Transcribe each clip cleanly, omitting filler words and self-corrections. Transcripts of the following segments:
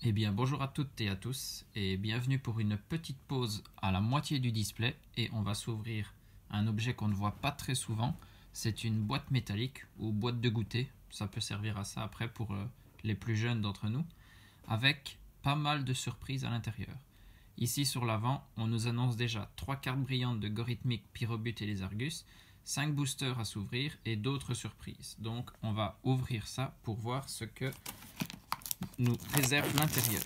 Eh bien bonjour à toutes et à tous et bienvenue pour une petite pause à la moitié du display et on va s'ouvrir un objet qu'on ne voit pas très souvent. C'est une boîte métallique ou boîte de goûter, ça peut servir à ça après pour les plus jeunes d'entre nous, avec pas mal de surprises à l'intérieur. Ici sur l'avant, on nous annonce déjà 3 cartes brillantes de Gorithmic, Pyrobut et les Argus, 5 boosters à s'ouvrir et d'autres surprises. Donc on va ouvrir ça pour voir ce que nous réserve l'intérieur.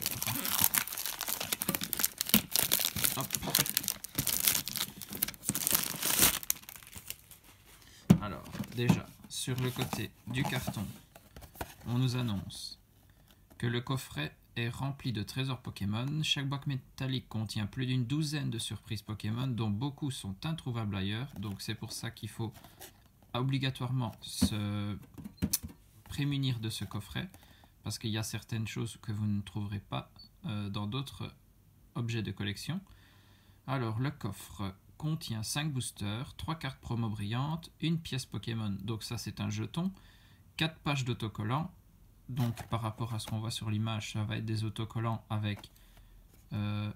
Alors, déjà, sur le côté du carton, on nous annonce que le coffret est rempli de trésors Pokémon. Chaque boîte métallique contient plus d'une douzaine de surprises Pokémon, dont beaucoup sont introuvables ailleurs. Donc c'est pour ça qu'il faut obligatoirement se prémunir de ce coffret, parce qu'il y a certaines choses que vous ne trouverez pas dans d'autres objets de collection. Alors le coffre contient 5 boosters, 3 cartes promo brillantes, une pièce Pokémon, donc ça c'est un jeton, 4 pages d'autocollants, donc par rapport à ce qu'on voit sur l'image, ça va être des autocollants avec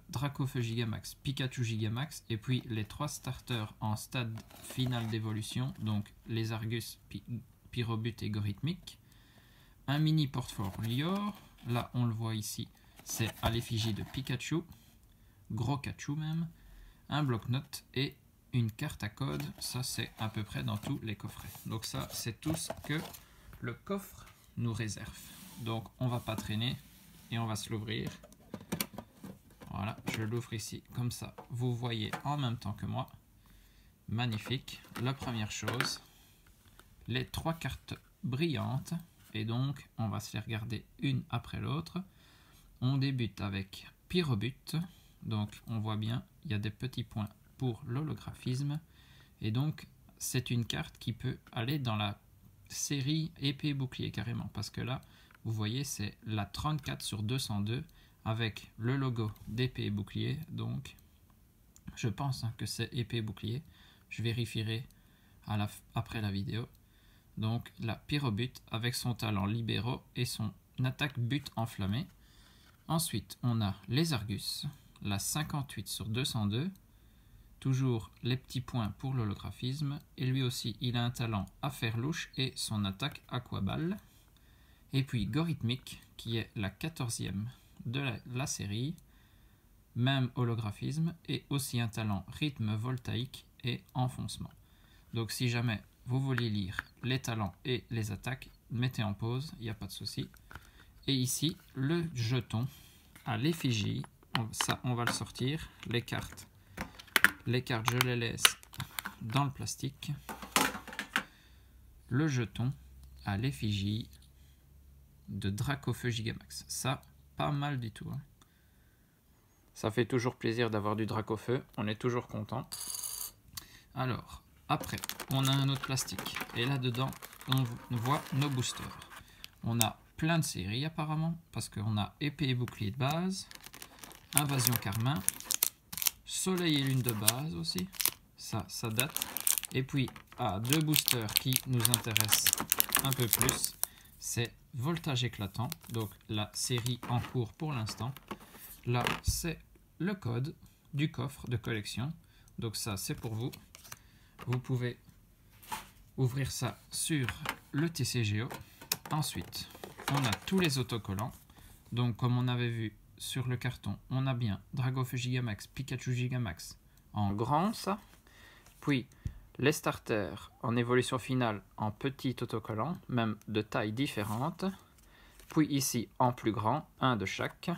Dracofeu Gigamax, Pikachu Gigamax, et puis les 3 starters en stade final d'évolution, donc les Argus, Pyrobut et Gorithmic. Un mini portfolio, là on le voit ici, c'est à l'effigie de Pikachu, gros Kachu même, un bloc-notes et une carte à code, ça c'est à peu près dans tous les coffrets. Donc ça c'est tout ce que le coffre nous réserve. Donc on va pas traîner et on va se l'ouvrir. Voilà, je l'ouvre ici comme ça, vous voyez en même temps que moi. Magnifique. La première chose, les 3 cartes brillantes. Et donc, on va se les regarder une après l'autre. On débute avec Pyrobut. Donc, on voit bien, il y a des petits points pour l'holographisme. Et donc, c'est une carte qui peut aller dans la série épée bouclier carrément. Parce que là, vous voyez, c'est la 34 sur 202 avec le logo d'épée et bouclier. Donc, je pense que c'est épée bouclier. Je vérifierai après la vidéo. Donc la Pyrobut avec son talent libéraux et son attaque but enflammée. Ensuite, on a les Argus, la 58 sur 202. Toujours les petits points pour l'holographisme. Et lui aussi, il a un talent à faire louche et son attaque aquaball. Et puis Gorithmic, qui est la 14e de la série. Même holographisme et aussi un talent rythme voltaïque et enfoncement. Donc si jamais vous voulez lire les talents et les attaques, mettez en pause, il n'y a pas de souci. Et ici, le jeton à l'effigie, ça on va le sortir. Les cartes, je les laisse dans le plastique. Le jeton à l'effigie de Dracofeu Gigamax. Ça, pas mal du tout. Hein. Ça fait toujours plaisir d'avoir du Dracofeu, on est toujours content. Alors, après, on a un autre plastique. Et là-dedans, on voit nos boosters. On a plein de séries apparemment, parce qu'on a épée et bouclier de base, invasion carmin, soleil et lune de base aussi, ça date. Et puis, 2 boosters qui nous intéressent un peu plus, c'est voltage éclatant, donc la série en cours pour l'instant. Là, c'est le code du coffre de collection, donc ça c'est pour vous. Vous pouvez ouvrir ça sur le TCGO. Ensuite, on a tous les autocollants. Donc, comme on avait vu sur le carton, on a bien Dracofeu Gigamax, Pikachu Gigamax en grand, ça. Puis, les starters en évolution finale en petit autocollant, même de taille différente. Puis ici, en plus grand, un de chaque.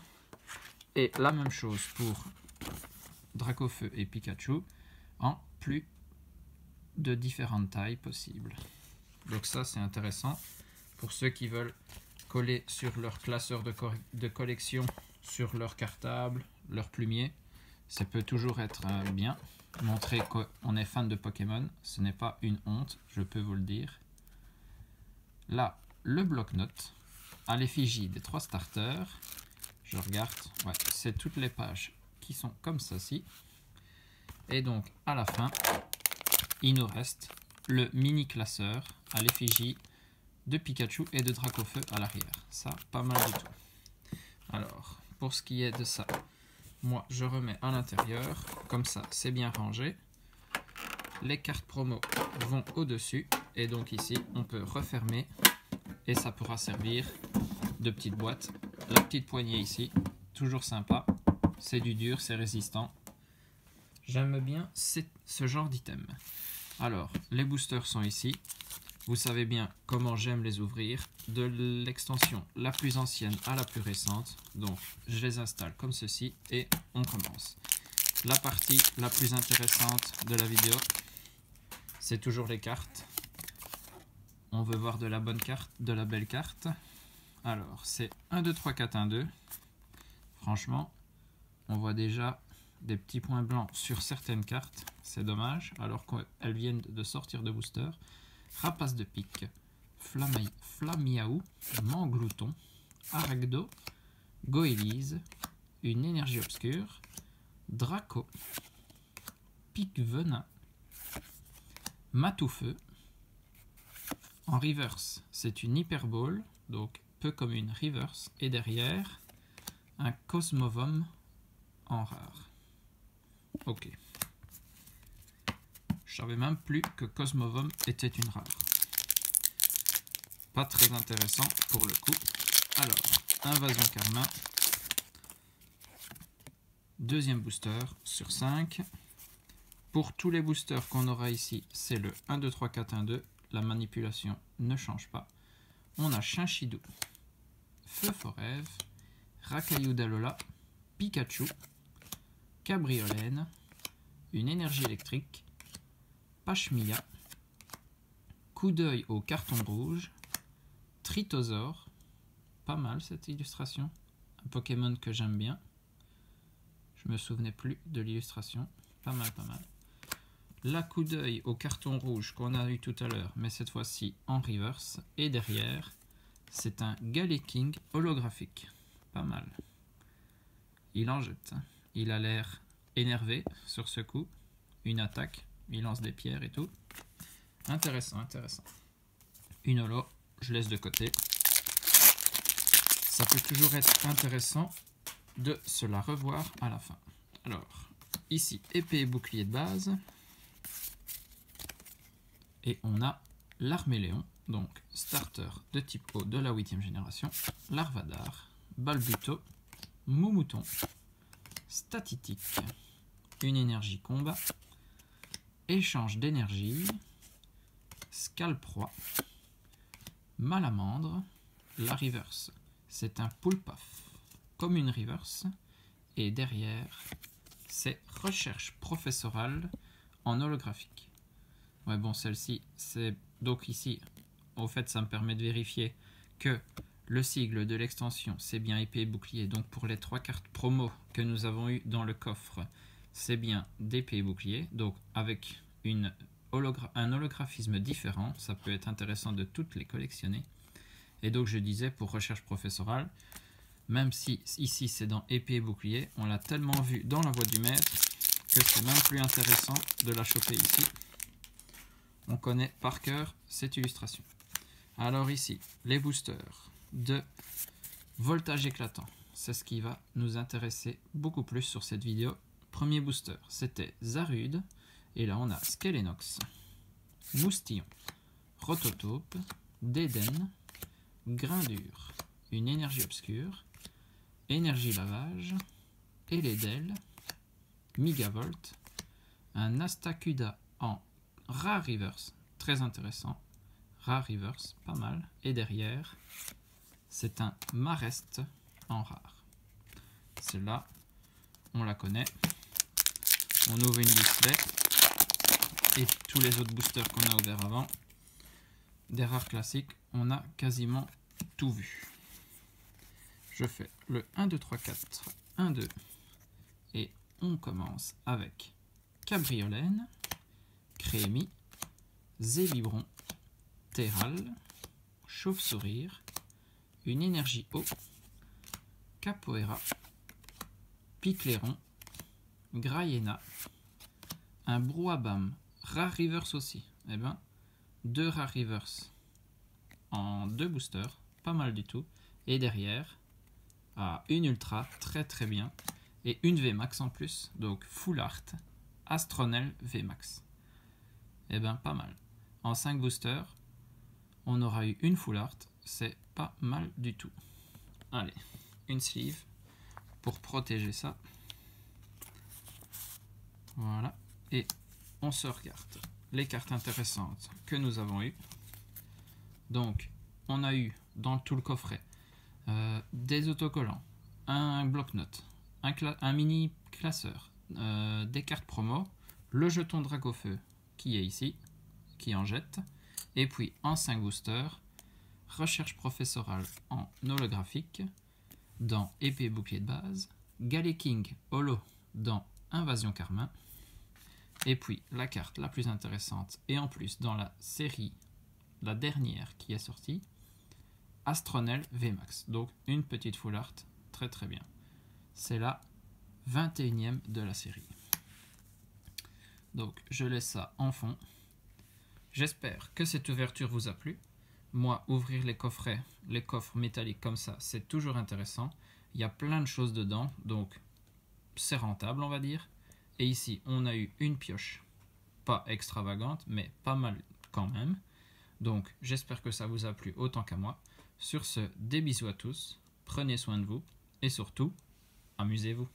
Et la même chose pour Dracofeu et Pikachu en plus de différentes tailles possibles. Donc ça c'est intéressant pour ceux qui veulent coller sur leur classeur de collection, sur leur cartable, leur plumier. Ça peut toujours être bien. Montrer qu'on est fan de Pokémon, ce n'est pas une honte, je peux vous le dire. Là, le bloc-notes à l'effigie des 3 starters. Je regarde, ouais, c'est toutes les pages qui sont comme ceci. Et donc à la fin, il nous reste le mini classeur à l'effigie de Pikachu et de Dracofeu à l'arrière. Ça, pas mal du tout. Alors, pour ce qui est de ça, moi je remets à l'intérieur, comme ça c'est bien rangé. Les cartes promo vont au-dessus et donc ici on peut refermer et ça pourra servir de petite boîte. La petite poignée ici, toujours sympa, c'est du dur, c'est résistant. J'aime bien ce genre d'item. Alors, les boosters sont ici. Vous savez bien comment j'aime les ouvrir, de l'extension la plus ancienne à la plus récente. Donc, je les installe comme ceci et on commence. La partie la plus intéressante de la vidéo, c'est toujours les cartes. On veut voir de la bonne carte, de la belle carte. Alors, c'est 1, 2, 3, 4, 1, 2. Franchement, on voit déjà des petits points blancs sur certaines cartes. C'est dommage, alors qu'elles viennent de sortir de booster. Rapace de pique, Flamiaou, Manglouton, Aragdo, Goélise, une énergie obscure, Draco, Pique Venin, Matoufeu. En reverse, c'est une Hyperball, donc peu comme une reverse, et derrière, un Cosmovum en rare. Ok. Je savais même plus que Cosmovum était une rare. Pas très intéressant pour le coup. Alors, Invasion Karma. Deuxième booster sur 5. Pour tous les boosters qu'on aura ici, c'est le 1, 2, 3, 4, 1, 2. La manipulation ne change pas. On a Chinchidou, Feu Forève, Racaillou d'Alola, Pikachu, Cabriolène, une énergie électrique, Pachmilla, Coup d'œil au carton rouge, Tritosaur, pas mal cette illustration, un Pokémon que j'aime bien, je me souvenais plus de l'illustration, pas mal, pas mal. La coup d'œil au carton rouge qu'on a eu tout à l'heure, mais cette fois-ci en reverse, et derrière, c'est un Galeking holographique, pas mal. Il en jette, il a l'air énervé sur ce coup, une attaque, il lance des pierres et tout. Intéressant, intéressant. Une holo, je laisse de côté. Ça peut toujours être intéressant de se la revoir à la fin. Alors, ici, épée et bouclier de base. Et on a l'Arméléon, donc starter de type eau de la 8e génération. Larvadar, Balbuto, Moumouton, Statitique, une énergie combat, échange d'énergie, Scalproie, Malamandre, la reverse. C'est un Poulpaf, comme une reverse. Et derrière, c'est recherche professorale en holographique. Ouais, bon, celle-ci, c'est donc ici, au fait, ça me permet de vérifier que le sigle de l'extension, c'est bien épée et bouclier. Donc pour les 3 cartes promo que nous avons eues dans le coffre, c'est bien d'épée et bouclier. Donc avec un holographisme différent, ça peut être intéressant de toutes les collectionner. Et donc je disais, pour recherche professorale, même si ici c'est dans épée et bouclier, on l'a tellement vu dans la voie du maître que c'est même plus intéressant de la choper ici. On connaît par cœur cette illustration. Alors ici, les boosters de voltage éclatant. C'est ce qui va nous intéresser beaucoup plus sur cette vidéo. Premier booster, c'était Zarude. Et là, on a Skelenox, Moustillon, Rototope, Déden, Grindure, une énergie obscure, énergie lavage, Eledel, Migavolt, un Astacuda en rare reverse, très intéressant, rare reverse, pas mal, et derrière, c'est un Marest en rare. Celle-là, on la connaît. On ouvre une display et tous les autres boosters qu'on a ouverts avant, des rares classiques, on a quasiment tout vu. Je fais le 1, 2, 3, 4, 1, 2 et on commence avec Cabriolène, Crémi, Zélibron, Terral, Chauve-sourire, une énergie eau, Capoeira, Picléron, Graiena, un Brouhabam, rare reverse aussi. Eh ben, 2 rare reverse en 2 boosters, pas mal du tout. Et derrière, à une Ultra, très très bien, et une VMAX en plus, donc Full Art, Astronel VMAX. Eh ben pas mal. En 5 boosters, on aura eu une Full Art, c'est pas mal du tout. Allez, une sleeve pour protéger ça. Voilà, et on se regarde les cartes intéressantes que nous avons eues. Donc, on a eu dans tout le coffret des autocollants, un bloc-notes, un mini classeur, des cartes promo, le jeton Dragofeu qui est ici, qui en jette, et puis en 5 boosters, recherche professorale en holographique dans épée bouclier de base, Galet King holo dans Invasion Carmin, et puis la carte la plus intéressante, et en plus dans la série, la dernière qui est sortie, Astronel VMAX. Donc une petite full art, très très bien. C'est la 21e de la série. Donc je laisse ça en fond. J'espère que cette ouverture vous a plu. Moi, ouvrir les coffrets, les coffres métalliques comme ça, c'est toujours intéressant. Il y a plein de choses dedans, donc c'est rentable, on va dire. Et ici, on a eu une pioche, pas extravagante, mais pas mal quand même. Donc, j'espère que ça vous a plu autant qu'à moi. Sur ce, des bisous à tous, prenez soin de vous, et surtout, amusez-vous.